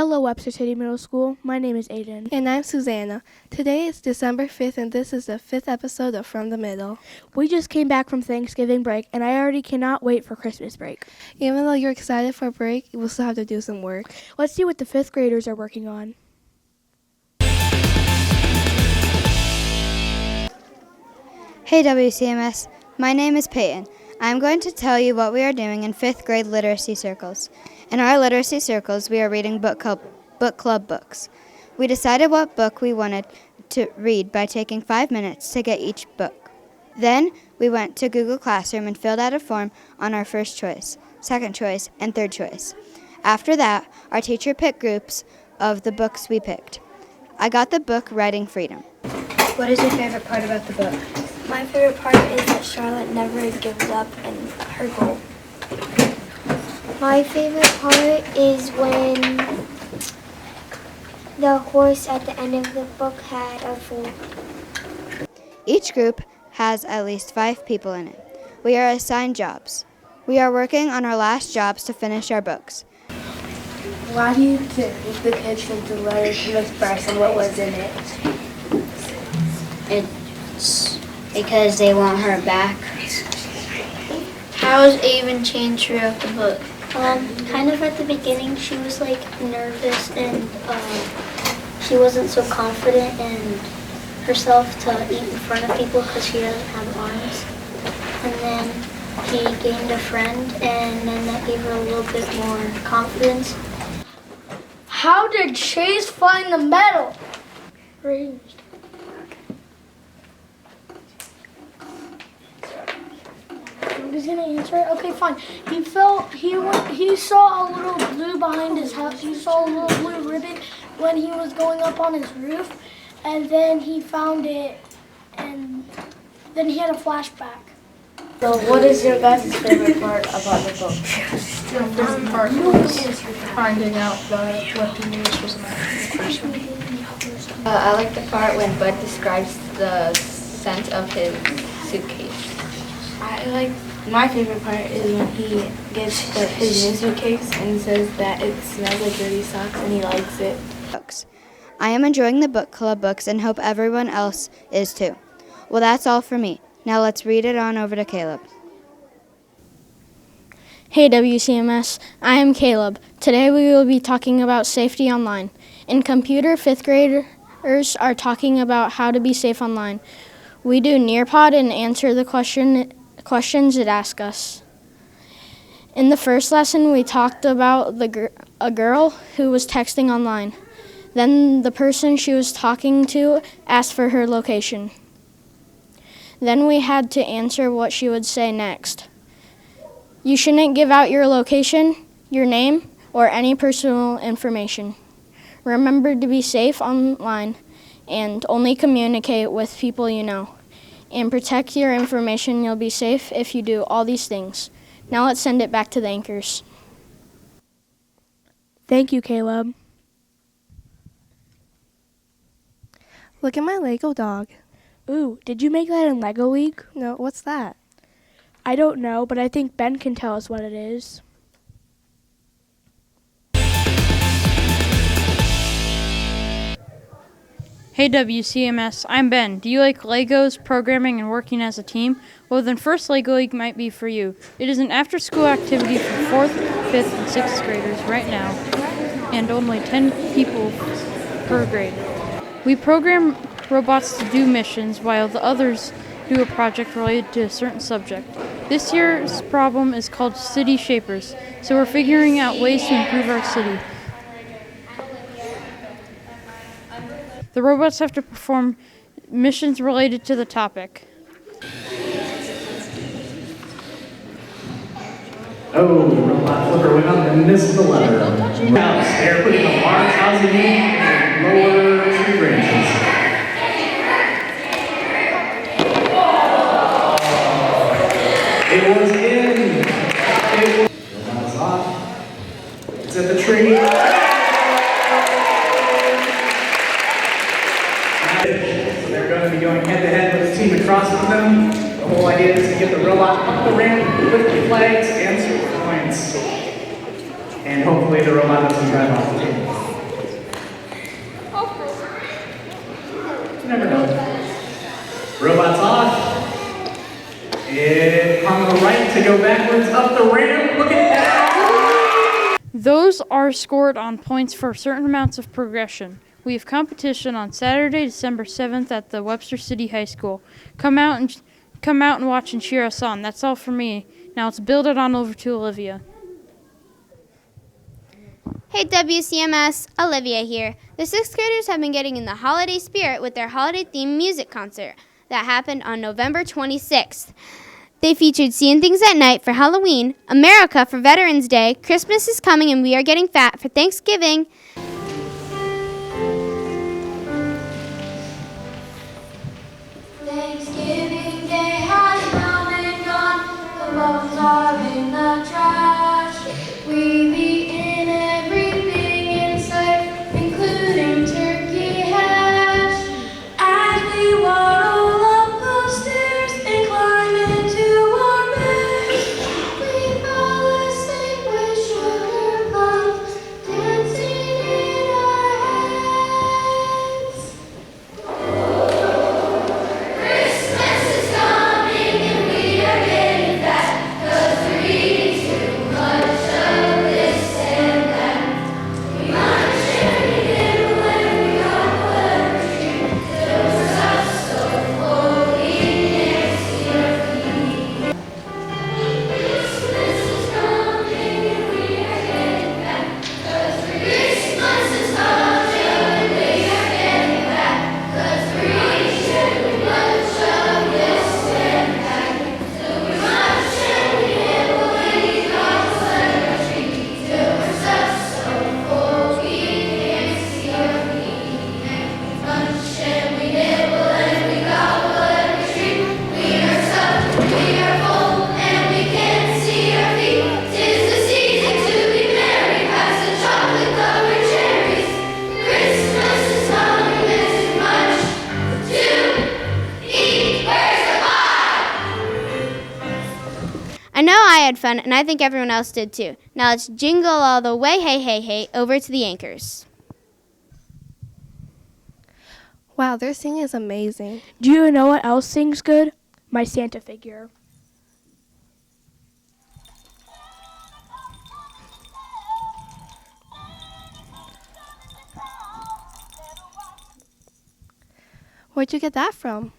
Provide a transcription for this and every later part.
Hello, Webster City Middle School. My name is Aiden. And I'm Susanna. Today is December 5th, and this is the 5th episode of From the Middle. We just came back from Thanksgiving break, and I already cannot wait for Christmas break. Even though you're excited for break, we'll still have to do some work. Let's see what the 5th graders are working on. Hey WCMS, my name is Peyton. I'm going to tell you what we are doing in 5th grade literacy circles. In our literacy circles, we are reading book club books. We decided what book we wanted to read by taking 5 minutes to get each book. Then we went to Google Classroom and filled out a form on our first choice, second choice, and third choice. After that, our teacher picked groups of the books we picked. I got the book Writing Freedom. What is your favorite part about the book? My favorite part is that Charlotte never gives up in her goal. My favorite part is when the horse at the end of the book had a foal. Each group has at least 5 people in it. We are assigned jobs. We are working on our last jobs to finish our books. Why do you think the kids sent the letter to Miss Bryce and what was in it? It's because they want her back. How has Avon changed throughout the book? Kind of at the beginning, she was like nervous and she wasn't so confident in herself to eat in front of people because she doesn't have arms. And then she gained a friend, and then that gave her a little bit more confidence. How did Chase find the medal? Raised. He's gonna answer it. Okay, fine. He saw a little blue behind his house. He saw a little blue ribbon when he was going up on his roof, and then he found it, and then he had a flashback. So what is your guys' favorite part about the book? The favorite part was finding out what the news was about the person. I like the part when Bud describes the scent of his suitcase. My favorite part is when he gets his new suitcase and says that it smells like dirty socks and he likes it. Books. I am enjoying the book club books and hope everyone else is too. Well, that's all for me. Now let's read it on over to Caleb. Hey WCMS, I am Caleb. Today we will be talking about safety online. In computer, 5th graders are talking about how to be safe online. We do Nearpod and answer the questions it asks us. In the first lesson, we talked about a girl who was texting online. Then the person she was talking to asked for her location. Then we had to answer what she would say next. You shouldn't give out your location, your name, or any personal information. Remember to be safe online and only communicate with people you know. And protect your information. You'll be safe if you do all these things. Now let's send it back to the anchors. Thank you, Caleb. Look at my Lego dog. Ooh, did you make that in Lego League? No, what's that? I don't know, but I think Ben can tell us what it is. Hey WCMS, I'm Ben. Do you like Legos, programming, and working as a team? Well, then First Lego League might be for you. It is an after-school activity for 4th, 5th, and 6th graders right now, and only 10 people per grade. We program robots to do missions while the others do a project related to a certain subject. This year's problem is called City Shapers, so we're figuring out ways to improve our city. The robots have to perform missions related to the topic. Oh, the robot flipper went up and missed the lever. Now, they're putting a large housing in and lower tree branches. It was in. The robot is off. It's at the tree. So they're going to be going head-to-head with the team across from them. The whole idea is to get the robot up the ramp with the flags and score points. And hopefully the robot doesn't drive off the table. never know. Robots off. And on the right to go backwards up the ramp. Look at that. Those are scored on points for certain amounts of progression. We have competition on Saturday, December 7th at the Webster City High School. Come out and watch and cheer us on. That's all for me. Now let's build it on over to Olivia. Hey WCMS, Olivia here. The 6th graders have been getting in the holiday spirit with their holiday-themed music concert that happened on November 26th. They featured Seeing Things at Night for Halloween, America for Veterans Day, Christmas is Coming and We Are Getting Fat for Thanksgiving. Thanksgiving Day has come and gone, the bones are in the trash. We've eaten everything in sight, including turkey hash. As we waddle up the stairs and climb into our beds, we fall asleep with sugar plums dancing in our heads. Christmas is coming and we are getting fat, 'cause we're eating too much of this and that. We munch and we nibble and we gobble every treat, till we're stuffed so full we can't see our feet. Christmas is coming and we are getting fat, 'cause Christmas is coming and we are getting fat, 'cause we're eating too much of this and that. So we munch and we nibble and we gobble every treat, till we're stuffed so full we can't see our feet. Munch and we nibble and we gobble every treat. We are stuffed, we are full, and we can't see our feet. 'Tis the season to be merry, pass the chocolate-covered cherries. Christmas is coming, there's too much to eat. Where's the pie? I know I had fun, and I think everyone else did too. Now let's jingle all the way, hey, hey, hey, over to the anchors. Wow, their singing is amazing. Do you know what else sings good? My Santa figure. Where'd you get that from?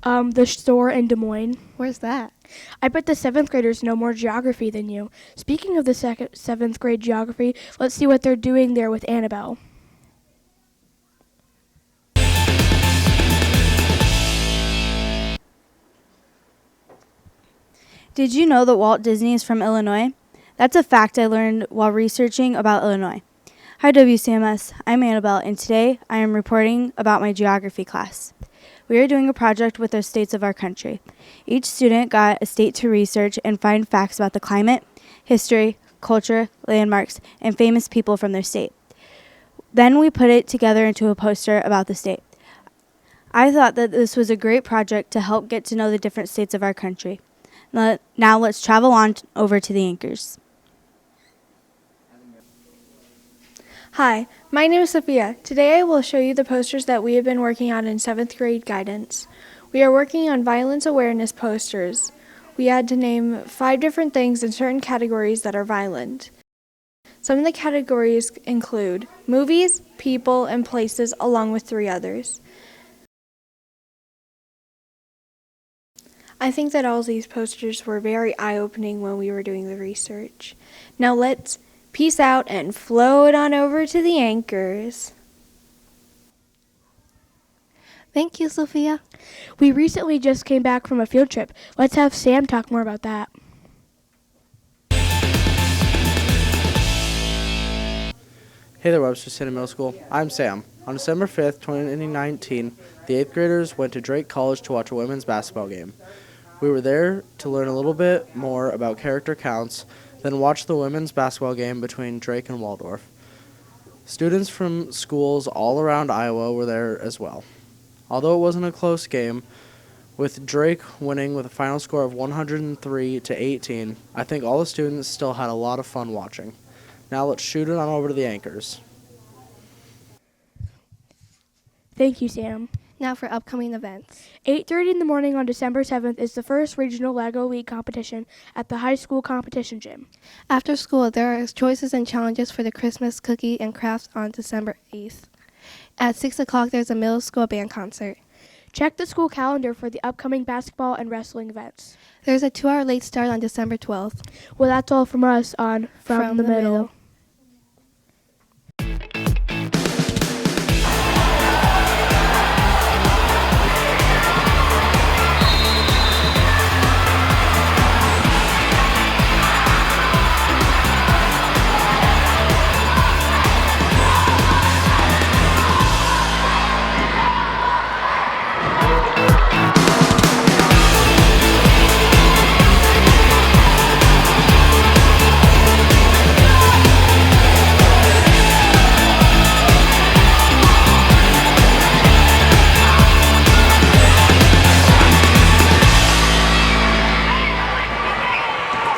The store in Des Moines. Where's that? I bet the 7th graders know more geography than you. Speaking of the 7th grade geography, let's see what they're doing there with Annabelle. Did you know that Walt Disney is from Illinois? That's a fact I learned while researching about Illinois. Hi WCMS, I'm Annabelle, and today I am reporting about my geography class. We are doing a project with the states of our country. Each student got a state to research and find facts about the climate, history, culture, landmarks, and famous people from their state. Then we put it together into a poster about the state. I thought that this was a great project to help get to know the different states of our country. Now let's travel on over to the anchors. Hi, my name is Sophia. Today I will show you the posters that we have been working on in 7th grade guidance. We are working on violence awareness posters. We had to name 5 different things in certain categories that are violent. Some of the categories include movies, people, and places, along with 3 others. I think that all these posters were very eye-opening when we were doing the research. Now let's peace out and float on over to the anchors. Thank you, Sophia. We recently just came back from a field trip. Let's have Sam talk more about that. Hey there, Webster City Middle School. I'm Sam. On December 5th, 2019, the 8th graders went to Drake College to watch a women's basketball game. We were there to learn a little bit more about character counts, then watch the women's basketball game between Drake and Waldorf. Students from schools all around Iowa were there as well. Although it wasn't a close game, with Drake winning with a final score of 103-18, I think all the students still had a lot of fun watching. Now let's shoot it on over to the anchors. Thank you, Sam. Now for upcoming events. 8:30 in the morning on December 7th is the first regional Lego League competition at the high school competition gym. After school, there are choices and challenges for the Christmas cookie and crafts on December 8th. At 6 o'clock, there's a middle school band concert. Check the school calendar for the upcoming basketball and wrestling events. There's a 2-hour late start on December 12th. Well, that's all from us on From the Middle.